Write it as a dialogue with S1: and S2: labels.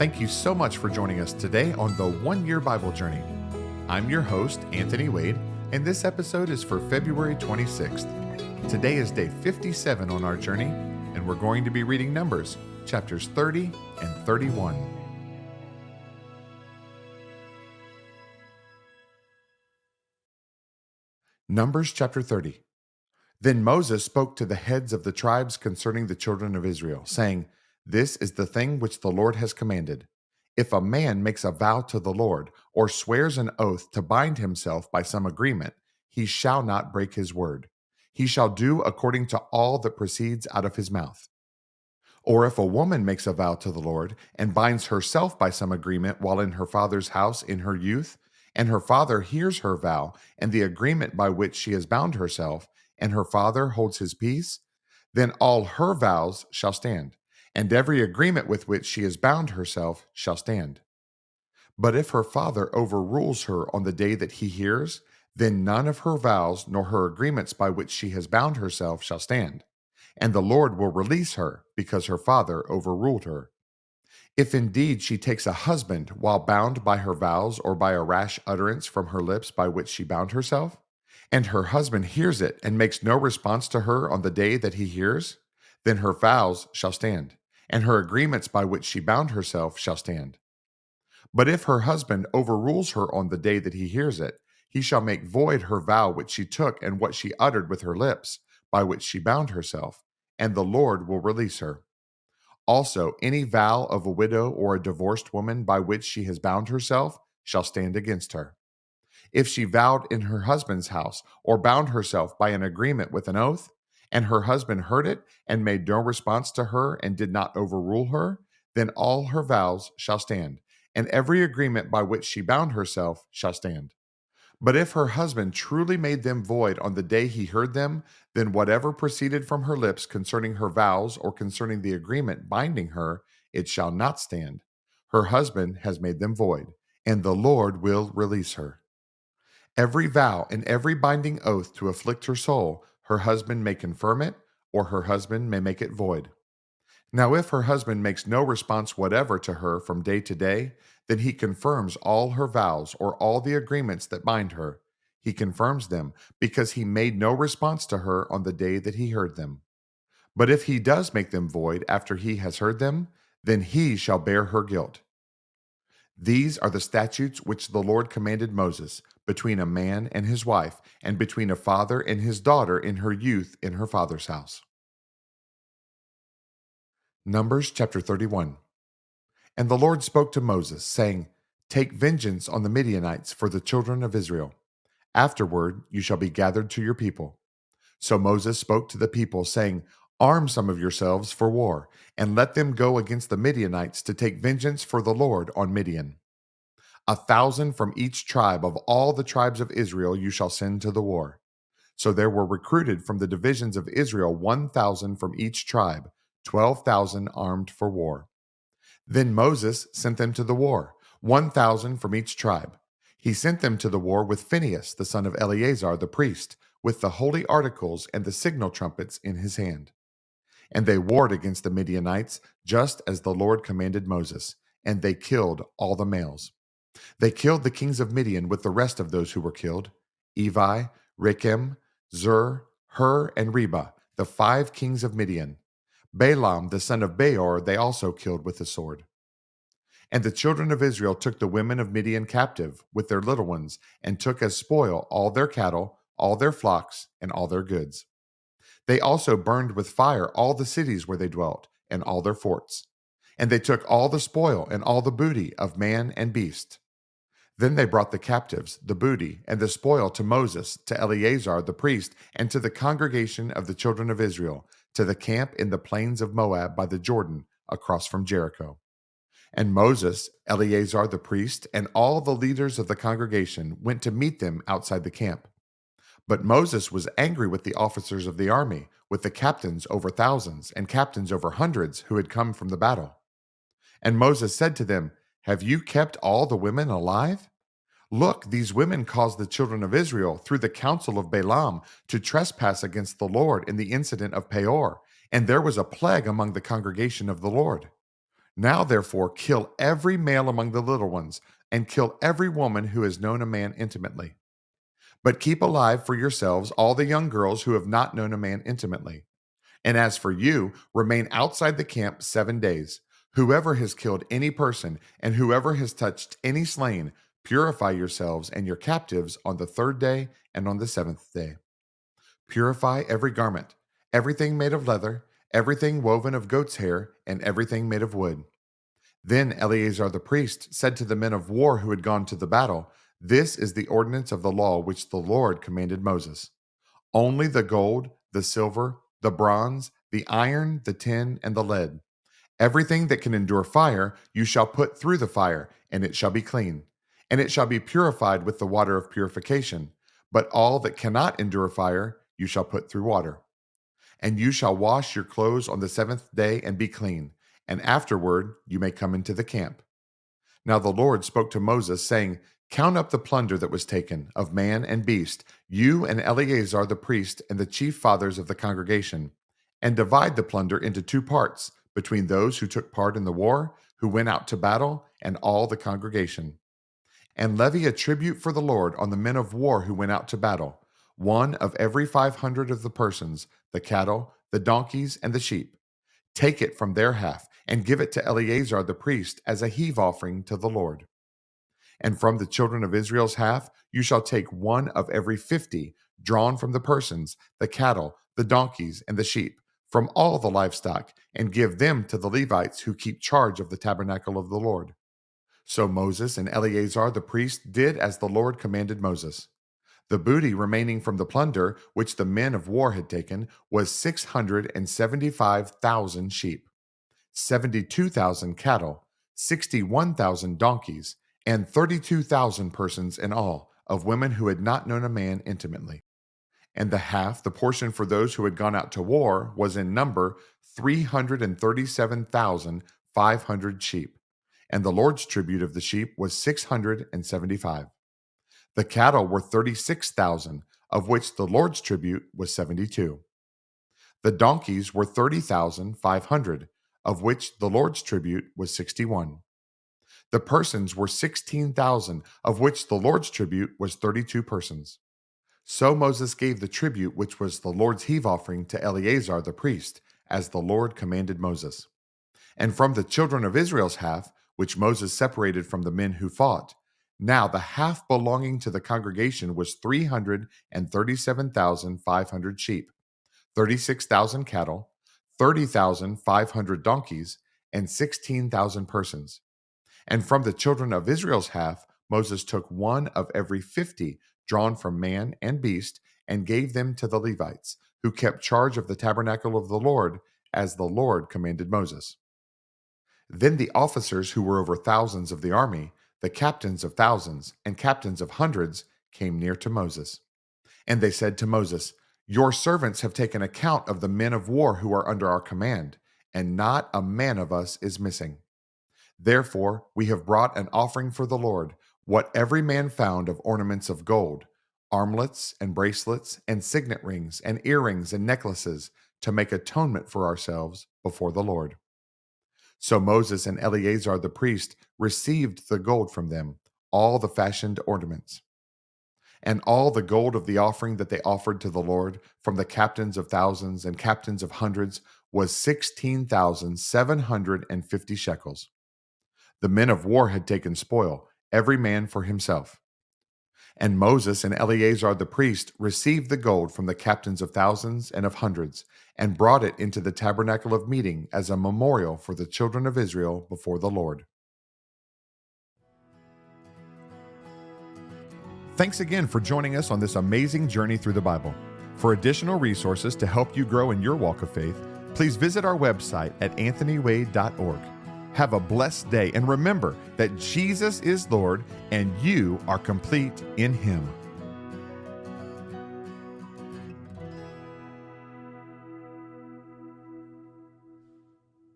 S1: Thank you so much for joining us today on the 1 Year Bible Journey. I'm your host, Anthony Wade, and this episode is for February 26th. Today is day 57 on our journey, and we're going to be reading Numbers, chapters 30 and 31. Numbers chapter 30. Then Moses spoke to the heads of the tribes concerning the children of Israel, saying, "This is the thing which the Lord has commanded. If a man makes a vow to the Lord, or swears an oath to bind himself by some agreement, he shall not break his word. He shall do according to all that proceeds out of his mouth. Or if a woman makes a vow to the Lord, and binds herself by some agreement while in her father's house in her youth, and her father hears her vow and the agreement by which she has bound herself, and her father holds his peace, then all her vows shall stand, and every agreement with which she has bound herself shall stand. But if her father overrules her on the day that he hears, then none of her vows nor her agreements by which she has bound herself shall stand, and the Lord will release her because her father overruled her. If indeed she takes a husband while bound by her vows or by a rash utterance from her lips by which she bound herself, and her husband hears it and makes no response to her on the day that he hears, then her vows shall stand, and her agreements by which she bound herself shall stand. But if her husband overrules her on the day that he hears it, he shall make void her vow which she took and what she uttered with her lips, by which she bound herself, and the Lord will release her. Also, any vow of a widow or a divorced woman by which she has bound herself shall stand against her. If she vowed in her husband's house or bound herself by an agreement with an oath, and her husband heard it and made no response to her and did not overrule her, then all her vows shall stand, and every agreement by which she bound herself shall stand. But if her husband truly made them void on the day he heard them, then whatever proceeded from her lips concerning her vows or concerning the agreement binding her, it shall not stand. Her husband has made them void, and the Lord will release her. Every vow and every binding oath to afflict her soul, her husband may confirm it, or her husband may make it void. Now, if her husband makes no response whatever to her from day to day, then he confirms all her vows or all the agreements that bind her. He confirms them because he made no response to her on the day that he heard them. But if he does make them void after he has heard them, then he shall bear her guilt. These are the statutes which the Lord commanded Moses, between a man and his wife, and between a father and his daughter in her youth in her father's house. Numbers chapter 31. And the Lord spoke to Moses, saying, "Take vengeance on the Midianites for the children of Israel. Afterward you shall be gathered to your people." So Moses spoke to the people, saying, "Arm some of yourselves for war, and let them go against the Midianites to take vengeance for the Lord on Midian. 1,000 from each tribe of all the tribes of Israel you shall send to the war." So there were recruited from the divisions of Israel 1,000 from each tribe, 12,000 armed for war. Then Moses sent them to the war, 1,000 from each tribe. He sent them to the war with Phinehas, the son of Eleazar the priest, with the holy articles and the signal trumpets in his hand. And they warred against the Midianites, just as the Lord commanded Moses, and they killed all the males. They killed the kings of Midian with the rest of those who were killed: Evi, Rechem, Zur, Hur, and Reba, the 5 kings of Midian. Balaam, the son of Beor, they also killed with the sword. And the children of Israel took the women of Midian captive with their little ones, and took as spoil all their cattle, all their flocks, and all their goods. They also burned with fire all the cities where they dwelt, and all their forts. And they took all the spoil and all the booty of man and beast. Then they brought the captives, the booty, and the spoil to Moses, to Eleazar the priest, and to the congregation of the children of Israel, to the camp in the plains of Moab by the Jordan, across from Jericho. And Moses, Eleazar the priest, and all the leaders of the congregation went to meet them outside the camp. But Moses was angry with the officers of the army, with the captains over thousands and captains over hundreds who had come from the battle. And Moses said to them, "Have you kept all the women alive? Look, these women caused the children of Israel, through the counsel of Balaam, to trespass against the Lord in the incident of Peor, and there was a plague among the congregation of the Lord. Now, therefore, kill every male among the little ones, and kill every woman who has known a man intimately. But keep alive for yourselves all the young girls who have not known a man intimately. And as for you, remain outside the camp 7 days. Whoever has killed any person, and whoever has touched any slain, purify yourselves and your captives on the 3rd day and on the 7th day. Purify every garment, everything made of leather, everything woven of goat's hair, and everything made of wood. Then Eleazar the priest said to the men of war who had gone to the battle, "This is the ordinance of the law which the Lord commanded Moses. Only the gold, the silver, the bronze, the iron, the tin, and the lead. Everything that can endure fire, you shall put through the fire, and it shall be clean. And it shall be purified with the water of purification. But all that cannot endure fire, you shall put through water. And you shall wash your clothes on the 7th day and be clean. And afterward you may come into the camp." Now the Lord spoke to Moses, saying, "Count up the plunder that was taken, of man and beast, you and Eleazar the priest and the chief fathers of the congregation, and divide the plunder into 2 parts, between those who took part in the war, who went out to battle, and all the congregation. And levy a tribute for the Lord on the men of war who went out to battle, one of every 500 of the persons, the cattle, the donkeys, and the sheep. Take it from their half, and give it to Eleazar the priest as a heave offering to the Lord. And from the children of Israel's half, you shall take one of every 50, drawn from the persons, the cattle, the donkeys, and the sheep, from all the livestock, and give them to the Levites who keep charge of the tabernacle of the Lord." So Moses and Eleazar the priest did as the Lord commanded Moses. The booty remaining from the plunder which the men of war had taken was 675,000 sheep, 72,000 cattle, 61,000 donkeys, and 32,000 persons in all, of women who had not known a man intimately. And the half, the portion for those who had gone out to war, was in number 337,500 sheep. And the Lord's tribute of the sheep was 675. The cattle were 36,000, of which the Lord's tribute was 72. The donkeys were 30,500, of which the Lord's tribute was 61. The persons were 16,000, of which the Lord's tribute was 32 persons. So Moses gave the tribute which was the Lord's heave offering to Eleazar the priest, as the Lord commanded Moses. And from the children of Israel's half, which Moses separated from the men who fought, now the half belonging to the congregation was 337,500 sheep, 36,000 cattle, 30,500 donkeys, and 16,000 persons. And from the children of Israel's half, Moses took one of every 50 drawn from man and beast, and gave them to the Levites, who kept charge of the tabernacle of the Lord, as the Lord commanded Moses. Then the officers who were over thousands of the army, the captains of thousands and captains of hundreds, came near to Moses. And they said to Moses, "Your servants have taken account of the men of war who are under our command, and not a man of us is missing. Therefore we have brought an offering for the Lord, what every man found of ornaments of gold, armlets and bracelets and signet rings and earrings and necklaces, to make atonement for ourselves before the Lord." So Moses and Eleazar the priest received the gold from them, all the fashioned ornaments. And all the gold of the offering that they offered to the Lord from the captains of thousands and captains of hundreds was 16,750 shekels. The men of war had taken spoil, every man for himself. And Moses and Eleazar the priest received the gold from the captains of thousands and of hundreds, and brought it into the tabernacle of meeting as a memorial for the children of Israel before the Lord. Thanks again for joining us on this amazing journey through the Bible. For additional resources to help you grow in your walk of faith, please visit our website at anthonywade.org. Have a blessed day, and remember that Jesus is Lord and you are complete in Him.